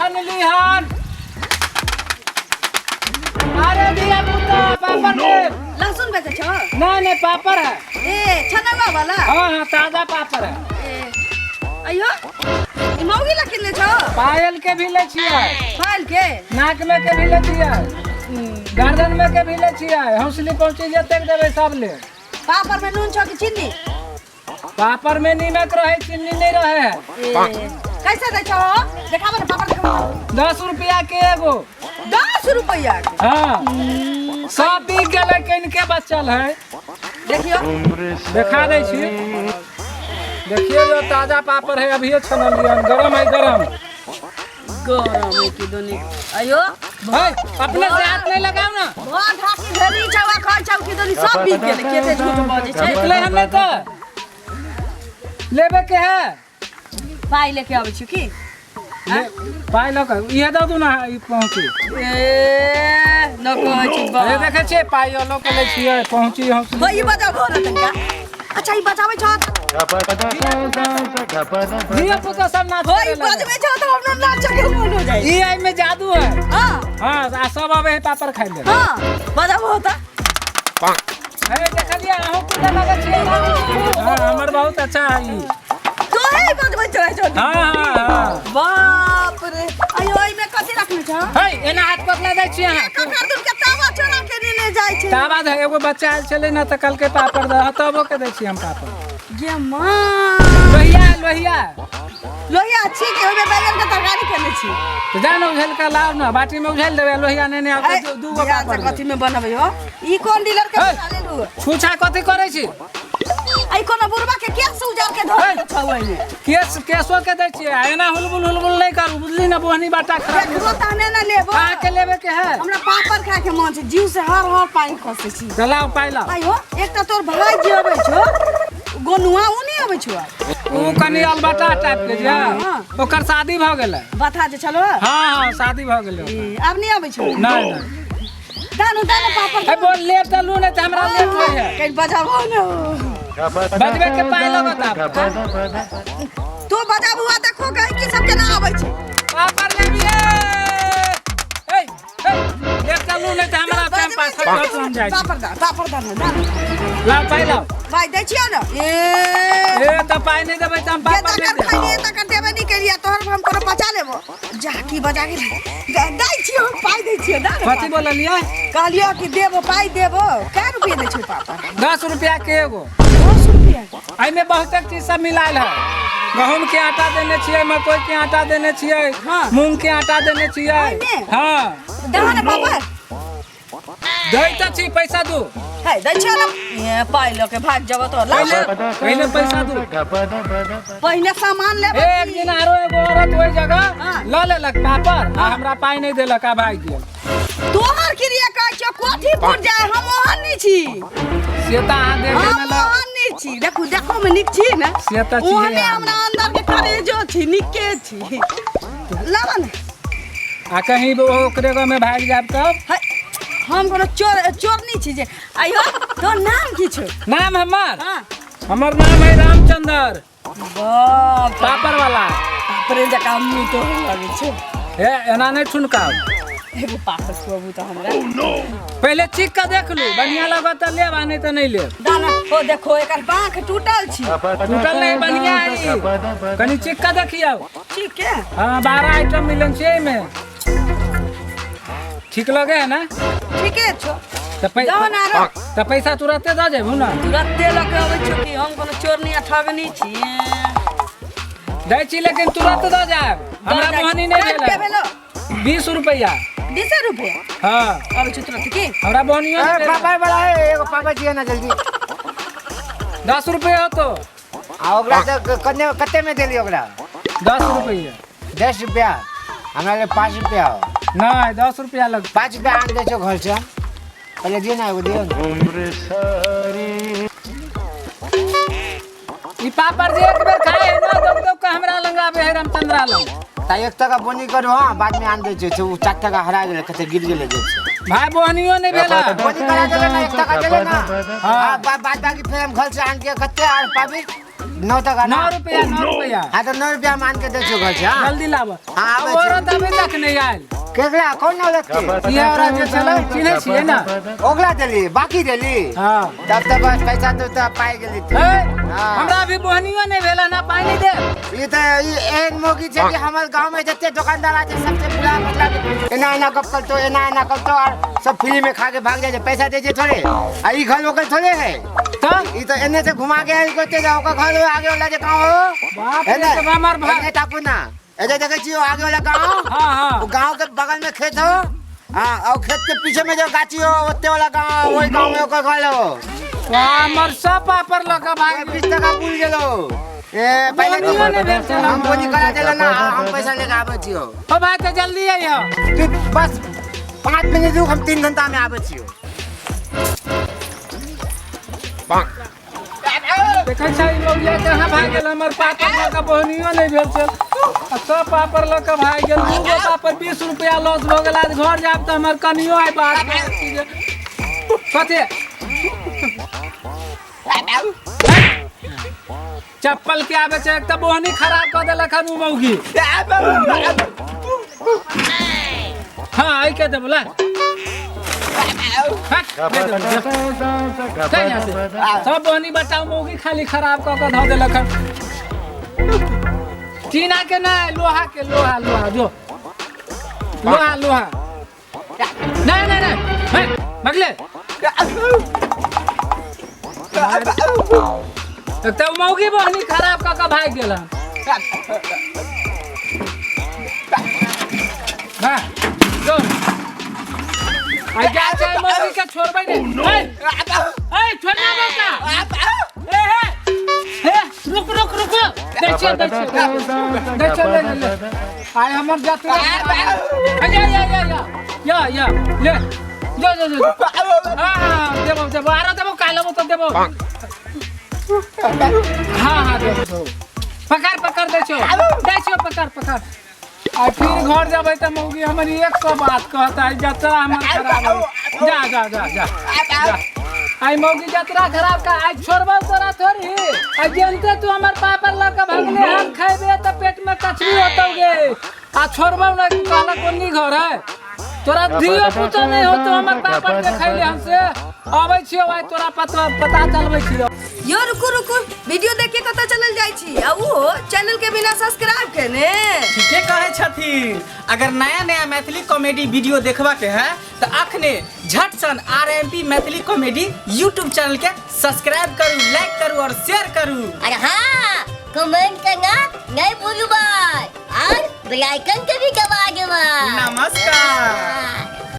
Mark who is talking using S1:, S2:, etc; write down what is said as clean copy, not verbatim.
S1: छन लिहन। अरे दिया पुता पापड़ दे।
S2: लहसुन बेचे छो?
S1: नहीं पापड़ है।
S2: ए छनवा वाला?
S1: हाँ ताजा पापड़ है।
S2: अयो ई मौगी ला किनले छो?
S1: पायल के भी ले छियै।
S2: पायल के?
S1: नाक में के भी ले छियै। गर्दन में के भी ले छियै। हौसली पहुंची जते देबै सब ले।
S2: पापड़ में नून छो कि चीनी?
S1: पापड़ में नीमक रहे चीनी नहीं रहे।
S2: कैसे दे छो? देखाबो ना पापड़ देखाबो।
S1: 10 रुपया के एगो।
S2: 10 रुपया के?
S1: हाँ सब बिक गेलै किनके बचल है।
S2: देखियो
S1: देखा दे छी। देखिए जो ताजा पापड़ है अभी छनल लिया। गरम है गरम।
S2: गरम है कि दोनी। अयो
S1: भाई अपने से हाथ नहीं लगाओ ना।
S2: बहुत ढाकी भेली छवा खा छौ कि दोनी सब बिक गेलै। केते झूठ बाजे छै।
S1: निकले हमें तो लेबे के है।
S2: पाई लेके आबै छी की?
S1: पाई लक इहे दऽ दू ना ई पहुंची।
S2: ए न कहै छी बा।
S1: ए देखे छे पाई लो के ले छियै पहुंची हम।
S2: भाई बजा घर तनका। अच्छा ई बजाबै छ?
S1: दिया पुता सब नाच
S2: भाई बजबै छ त हमरा नाच के मन हो जाई।
S1: ई आई में जादू है।
S2: हां
S1: हां सब आवे है पापड़ खाइ ले।
S2: हां बजाबो होता।
S1: अरे देख लिया अहो पूरा लगे छे। हां हमर बहुत अच्छा है ई।
S2: तो है बजबै छ?
S1: हां
S2: बाप रे। अयो ई में कथि रखने छ?
S1: है एना हाथ पकड़ा दै छी अहाँ।
S2: ककर दूर के तावा चोरा के ने जाय छै।
S1: तावा है एगो बच्चा आयल छले ना त कल के पापड़ द तबो के दै छी हम पापड़।
S2: ये मां
S1: लोहिया
S2: लोहिया छी के ओमे बैगन के तरकारी केने छी।
S1: तो जानो उझल का लाव ना बाटी में उझल देबे लोहिया ने आके दू गो पापड़।
S2: कथि में बनबै हो? ई कोन डीलर के डाले लू?
S1: छूछा कथि करे छी?
S2: आई कोनो बुरबा के केस उजार के धर के छौ एने।
S1: केसो के दै छी। एना हुलबुल नहीं करू बुझली ना बोहनी बाटा खराब।
S2: देखो ताने ना लेबो।
S1: का के लेबे के है?
S2: हमरा पापड़ खाए के मन छै। जीव से हर पानी खसे छी।
S1: चलाओ पाइला।
S2: आयो एकटा तोर भाई जे अबै छो गोनुआ उ नहीं अबै छो?
S1: उ कनी अलबटा टाइप के जे ओकर शादी भ गेलै।
S2: बता जे चलो।
S1: हां शादी भ गेलै।
S2: अब नहीं अबै छो?
S1: नहीं
S2: दानो पापड़।
S1: ए बोल ले चलू ने त हमरा लेट होय है।
S2: कहीं बजाबो ना।
S1: बजबे के पाइला बता।
S2: तू बजाबुआ देखो कहीं की सब केना आबै छै।
S1: पापड़ लेबिए। ए ले चलू ने त हमरा टाइम पास हम जाय छी।
S2: पापड़ दा
S1: ला पाइला।
S2: भाई दै छियो ना। ए
S1: त पाइ नहीं देबै त हम पापड़ ले
S2: तक खाइए तक देबे नहीं करिया तोहर हम कोनो पचा लेबो। जाकी बजा के दै छियो पाइ दै छियो ना।
S1: कथि बोललिए?
S2: कहलियो कि देबो पाइ देबो। कै रुपया दै छै पापड़?
S1: 10 रुपया के एगो।
S2: 10 रुपया?
S1: आई में बहुत चीज सब मिलायल है। गहूम के आटा देने छियै, मकई के आटा देने छियै, मूंग के आटा देने छियै। हां
S2: दहा ना पापड़।
S1: दै त छी पैसा दू।
S2: है दै छियो ना। ए पाइ ल के भाग जब तो ला ले।
S1: पहले पैसा दू।
S2: पहले सामान ले।
S1: एक दिन आरो एगो औरत ओइ जगह ल लेलक पापड़ आ हमरा पाइ नहीं देलक आ भाग गेल।
S2: तोहर क्रिया कहै छियो कोठी फुट जाय हम ओहन नहीं छी।
S1: से त अहाँ देखे
S2: हम
S1: न ल
S2: ओहन नहीं छी। देखो में निक छी ना।
S1: से त छी।
S2: ओहने हमरा अंदर के करेजो छी निके छी। लावा ना।
S1: आ कहीं ओकरे गो में भाग जाब तब?
S2: हम कोनो चोर नहीं छी जे। आयो तोर नाम की छौ?
S1: नाम हमर?
S2: हां
S1: हमर नाम है रामचंद्र।
S2: बाप
S1: पापड़ वाला।
S2: पापड़ जका मुंह तो लगे छौ।
S1: ए एना नहीं ठुनकाओ।
S2: एगो पापड़ खुआबू त हमरा।
S1: पहले चीख के देख लू बढ़िया लगत त लेब आ नहीं त नहीं लेब।
S2: दाना हो देखो एकर बांख टूटल छी।
S1: टूटल नहीं बढ़िया है। कनी चीख के देखियो।
S2: ठीक है।
S1: हां 12 आइटम मिलन छै में। ठीक लगे है ना?
S2: ठीक है छो।
S1: त पैसा तुरंते द जेबू ना।
S2: तुरंते लगे आबै छौ कि हम कोनो चोर नहीं ठगनी छी।
S1: दै छी लेकिन तुरंत द जाब। हमरा मोहनी नहीं देला। 20 रुपया।
S2: 20 रुपया?
S1: हां
S2: आबै छौ तुरंत की?
S1: हमरा मोहनियो
S3: पापड़ बड़ा है एगो पापड़ दिए ना जल्दी।
S1: 10 रुपया हो तो।
S3: आ ओकरा त कते में देली ओकरा?
S1: 10 रुपया।
S3: 10 रुपया। हमरा ले 5 रुपया हो।
S1: नहीं 10 रुपया लग।
S3: 5 रुपया आन दे छो घर से। पहले दिए ना एगो दियो।
S1: ई पापड़ जे एक बेर खाए है ना दब के हमरा लंगाबे है रामचंद्रा लंग।
S3: ता 1 टका बोनी करू हां बाद में आन दे छे। उ 4 टका हरा गेले कते गिर गेले जे छे।
S1: भाई बोहनियो नहीं भेला।
S3: बोनी करा देले ना 1 टका देले ना। हां बाद बाकी फिर हम घर से आन के कते आर पाबी? 9 टका
S1: 9 रुपया 9 रुपया।
S3: हाँ तो 9 रुपया मान के दे छो घर से हाँ
S1: जल्दी लाब।
S3: हाँ, आबै छी।
S1: औरत अभी तक नहीं आयल।
S3: केकरा कौन औरत के
S1: ये औरत जे छलै चिन्है छियै ना?
S3: ओकरा देली बाकी देली
S1: हाँ।
S3: तब तो बस पैसा तो पाई गेली थी
S1: ए,
S3: हाँ।
S1: हमरा अभी बोहनियो नहीं भेला ना पाई नहीं दे।
S3: ये तो एहन मोगी छै कि हमर गांव में जते दुकानदार छै सबसे बुरा मतलब एना गप करतो एना करतो और सब फ्री में खा के भाग जाए पैसा दे जे थोड़े आ ई घर ओकर थोड़े है
S1: तो
S3: ई तो एने से घुमा के आइल करते जाओ ओकर घर आगे वाला जे गांव हो
S1: बाप रे तब हमर भाई।
S3: टापू ना एजे देखे छियो आगे वाला गांव
S1: हाँ हाँ।
S3: वो गांव के बगल में खेत हो हाँ और खेत के पीछे में जो गाछी हो ओते वाला गांव वही गांव में ओकर घर हो
S1: हमर सब पापर लगा भाई।
S3: 20 टका भूल गेलो ए पहले तो
S1: बोनियो नहीं भेल छल।
S3: हम बोनी करा देला ना हम पैसा लेके आबै छियो
S1: ओ भाई तो जल्दी आइयो।
S3: तू बस 5 मिनट रुक हम 3 घंटा में आबै छियो
S1: देखै छै ई लोग ये कहां भाग गेल हमर पापर लगा बोहनियो नहीं भेल छल। आ सब पापर लगा भाग गेल। दूगो पापर 20 रुपया लॉस भ गेल। आज घर जाब त हमर कनियो आइ बात कथि चप्पल के आबे छै एक त बोहनी खराब क देलक हन उ मौगी। हाँ आई के दे बोला सब बोहनी बताओ मौगी खाली खराब क के ध देलक हन। टीना के ना लोहा के लोहा जो लोहा नहीं मगले तो मौगी बोहनी खराब क के भाग गेल हन। हां जो आई जा छै मौगी के छोड़बै नहीं। ए छोड़ना बता ए रुक दे ले आई हमर यात्रा या ले जो हां देबो आरो देबो कालो तो देबो हां देबो पकड़ दे छो पकड़ आ फिर घर जाबै त मौगी हमर 100 बात कहता है यात्रा हमर खराब हो जा आई मौगी यात्रा खराब का आज छोड़बो तोरा थोड़ी आ जानते तू हमर पापर ल के भगले हम खाइबे त पेट में कचरी होतोगे आ छोड़बो ना कहला कोनी घर है तोरा दियो पुतो नहीं हो तो हमर पापर के खैले हमसे आबै छियो भाई तोरा पता चलबै छियो।
S2: यो रुकु वीडियो देख के पता चलल जाई छी आ वो चैनल के बिना सब्सक्राइब केने
S4: ठीके कहे छथिन। अगर नया मैथिली कॉमेडी वीडियो देखबा के है तो अखने झट सन RMP Maithili comedy YouTube channel के सब्सक्राइब करू लाइक करू और शेयर करू।
S5: अरे हाँ कमेंट करना नहीं भूलू भाई और बेल आइकन के भी दबा दो।
S4: नमस्कार।